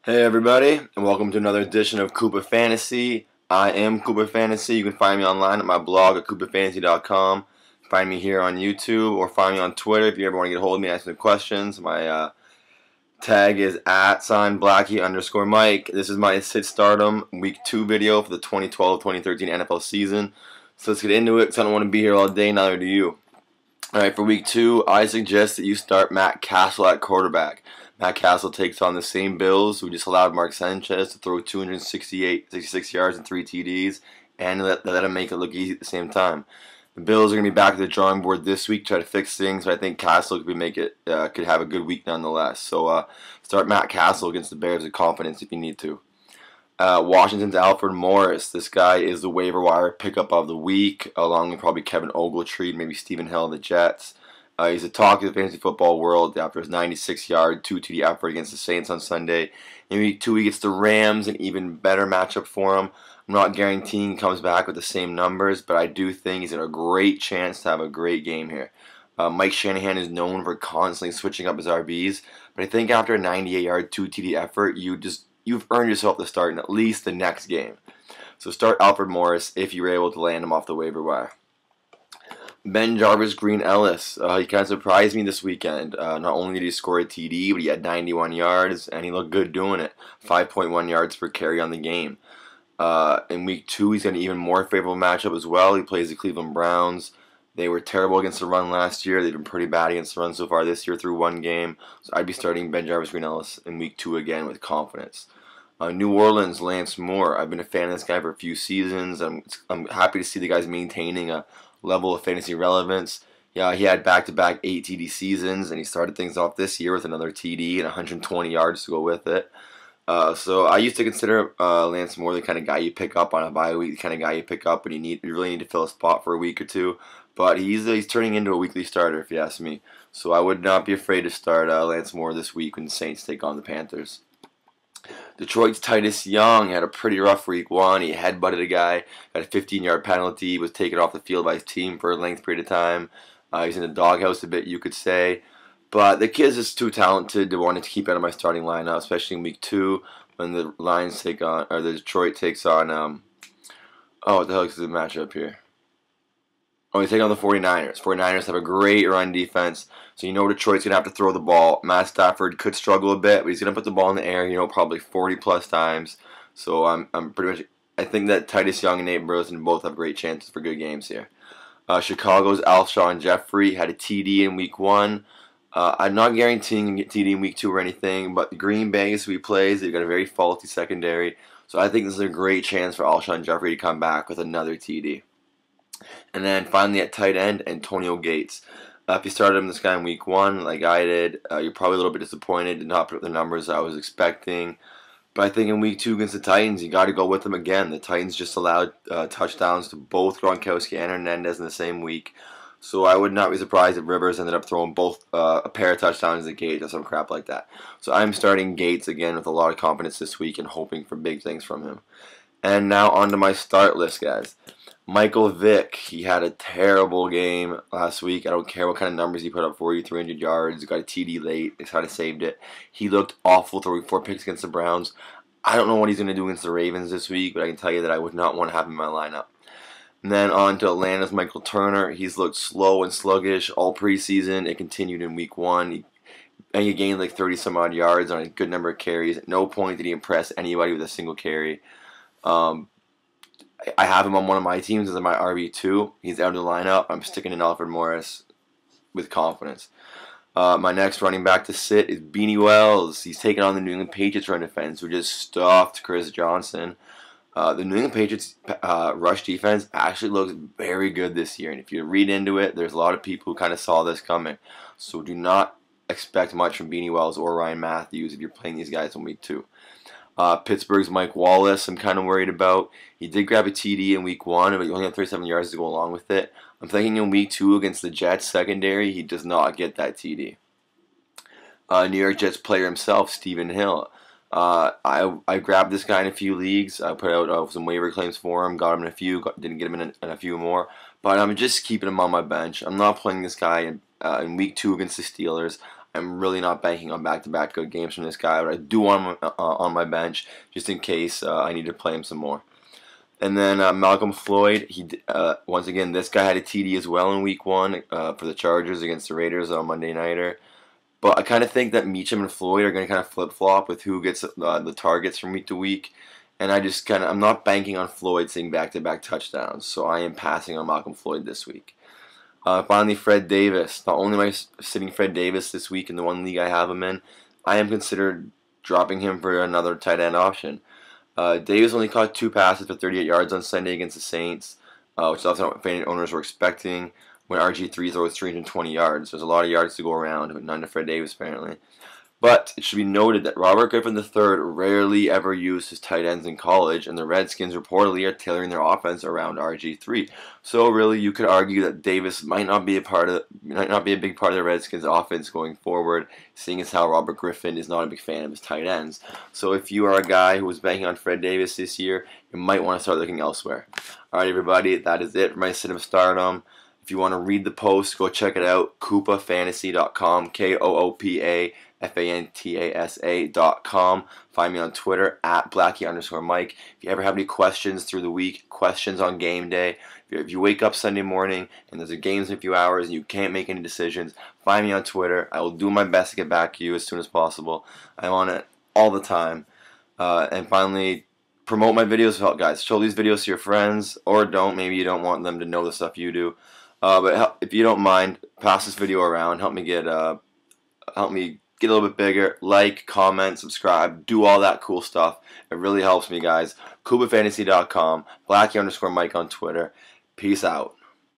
Hey everybody, and welcome to another edition of Koopafantasy. I am Koopafantasy. You can find me online at my blog at koopafantasy.com. Find me here on YouTube or find me on Twitter if you ever want to get a hold of me and ask me questions. My tag is @Blackie_Mike. This is my Sit Stardom Week 2 video for the 2012-2013 NFL season. So let's get into it because I don't want to be here all day, neither do you. Alright, for Week 2, I suggest that you start Matt Castle at quarterback. Matt Castle takes on the same Bills, who just allowed Mark Sanchez to throw 66 yards and 3 TDs, and let him make it look easy at the same time. The Bills are going to be back at the drawing board this week to try to fix things, but I think Castle could have a good week nonetheless. So start Matt Castle against the Bears with confidence if you need to. Washington's Alfred Morris. This guy is the waiver wire pickup of the week, along with probably Kevin Ogletree, maybe Stephen Hill of the Jets. He's a talk of the fantasy football world after his 96-yard 2 TD effort against the Saints on Sunday. In Week 2, he gets the Rams, an even better matchup for him. I'm not guaranteeing he comes back with the same numbers, but I do think he's got a great chance to have a great game here. Mike Shanahan is known for constantly switching up his RBs, but I think after a 98-yard 2 TD effort, you've earned yourself the start in at least the next game. So start Alfred Morris if you're able to land him off the waiver wire. Ben Jarvis Green Ellis. He kind of surprised me this weekend. Not only did he score a TD, but he had 91 yards, and he looked good doing it. 5.1 yards per carry on the game. In Week 2, he's got an even more favorable matchup as well. He plays the Cleveland Browns. They were terrible against the run last year. They've been pretty bad against the run so far this year through one game. So I'd be starting Ben Jarvis Green Ellis in Week 2 again with confidence. New Orleans, Lance Moore. I've been a fan of this guy for a few seasons. I'm happy to see the guys maintaining a level of fantasy relevance. Yeah, he had back-to-back 8 TD seasons, and he started things off this year with another TD and 120 yards to go with it. So I used to consider Lance Moore the kind of guy you pick up on a bye week, the kind of guy you pick up when you really need to fill a spot for a week or two. But he's turning into a weekly starter, if you ask me. So I would not be afraid to start Lance Moore this week when the Saints take on the Panthers. Detroit's Titus Young had a pretty rough Week 1. He headbutted a guy, got a 15-yard penalty, was taken off the field by his team for a length period of time. He's in the doghouse a bit, you could say. But the kid's just too talented to want to keep out of my starting lineup, especially in Week 2 when the Lions take on, or the Detroit takes on, what the hell is the matchup here? Oh, they take on the 49ers. 49ers have a great run defense, so you know Detroit's going to have to throw the ball. Matt Stafford could struggle a bit, but he's going to put the ball in the air, probably 40-plus times. So I'm pretty much, I think that Titus Young and Nate Burleson both have great chances for good games here. Chicago's Alshon Jeffrey had a TD in Week 1. I'm not guaranteeing him to get TD in Week 2 or anything, but Green Bay is who he plays. They've got a very faulty secondary, so I think this is a great chance for Alshon Jeffrey to come back with another TD. And then finally at tight end, Antonio Gates. If you started him this guy in Week 1, like I did, you're probably a little bit disappointed, did not put up the numbers I was expecting. But I think in Week 2 against the Titans, you got to go with them again. The Titans just allowed touchdowns to both Gronkowski and Hernandez in the same week. So I would not be surprised if Rivers ended up throwing both a pair of touchdowns to Gates or some crap like that. So I'm starting Gates again with a lot of confidence this week and hoping for big things from him. And now on to my start list, guys. Michael Vick, he had a terrible game last week. I don't care what kind of numbers he put up for you, 300 yards, got a TD late, they kind of saved it. He looked awful throwing 4 picks against the Browns. I don't know what he's going to do against the Ravens this week, but I can tell you that I would not want to have him in my lineup. And then on to Atlanta's Michael Turner. He's looked slow and sluggish all preseason. It continued in Week 1. He gained like 30-some-odd yards on a good number of carries. At no point did he impress anybody with a single carry. I have him on one of my teams as my RB2. He's out of the lineup. I'm sticking in Alfred Morris with confidence. My next running back to sit is Beanie Wells. He's taking on the New England Patriots run defense, who just stuffed Chris Johnson. The New England Patriots rush defense actually looks very good this year. And if you read into it, there's a lot of people who kind of saw this coming. So do not expect much from Beanie Wells or Ryan Matthews if you're playing these guys in Week 2. Pittsburgh's Mike Wallace, I'm kind of worried about. He did grab a TD in Week 1, but he only had 37 yards to go along with it. I'm thinking in Week 2 against the Jets secondary, he does not get that TD. New York Jets player himself, Stephen Hill. I grabbed this guy in a few leagues. I put out some waiver claims for him, got him in a few, didn't get him in a few more. But I'm just keeping him on my bench. I'm not playing this guy in Week 2 against the Steelers. I'm really not banking on back-to-back good games from this guy, but I do want him on my bench just in case I need to play him some more. And then Malcolm Floyd, once again, this guy had a TD as well in Week 1 for the Chargers against the Raiders on Monday Nighter. But I kind of think that Meacham and Floyd are going to kind of flip-flop with who gets the targets from week to week. And I'm not banking on Floyd seeing back-to-back touchdowns, so I am passing on Malcolm Floyd this week. Finally, Fred Davis. Not only am I sitting Fred Davis this week in the one league I have him in, I am considered dropping him for another tight end option. Davis only caught 2 passes for 38 yards on Sunday against the Saints, which is also what fan owners were expecting when RG3 throws 320 yards. There's a lot of yards to go around, but none to Fred Davis apparently. But it should be noted that Robert Griffin III rarely ever used his tight ends in college, and the Redskins reportedly are tailoring their offense around RG3. So really, you could argue that Davis might not be a big part of the Redskins' offense going forward, seeing as how Robert Griffin is not a big fan of his tight ends. So if you are a guy who was banking on Fred Davis this year, you might want to start looking elsewhere. All right, everybody, that is it for my sit of stardom. If you want to read the post, go check it out. Koopafantasy.com, KOOPAFANTASA.com. Find me on Twitter at Blackie_Mike. If you ever have any questions through the week, questions on game day, if you wake up Sunday morning and there's a game in a few hours and you can't make any decisions, find me on Twitter. I will do my best to get back to you as soon as possible. I'm on it all the time. And finally, promote my videos, guys. Show these videos to your friends, or don't. Maybe you don't want them to know the stuff you do. But if you don't mind, pass this video around. Help me get a little bit bigger. Like, comment, subscribe, do all that cool stuff. It really helps me, guys. Koopafantasy.com, Blackie_Mike on Twitter. Peace out.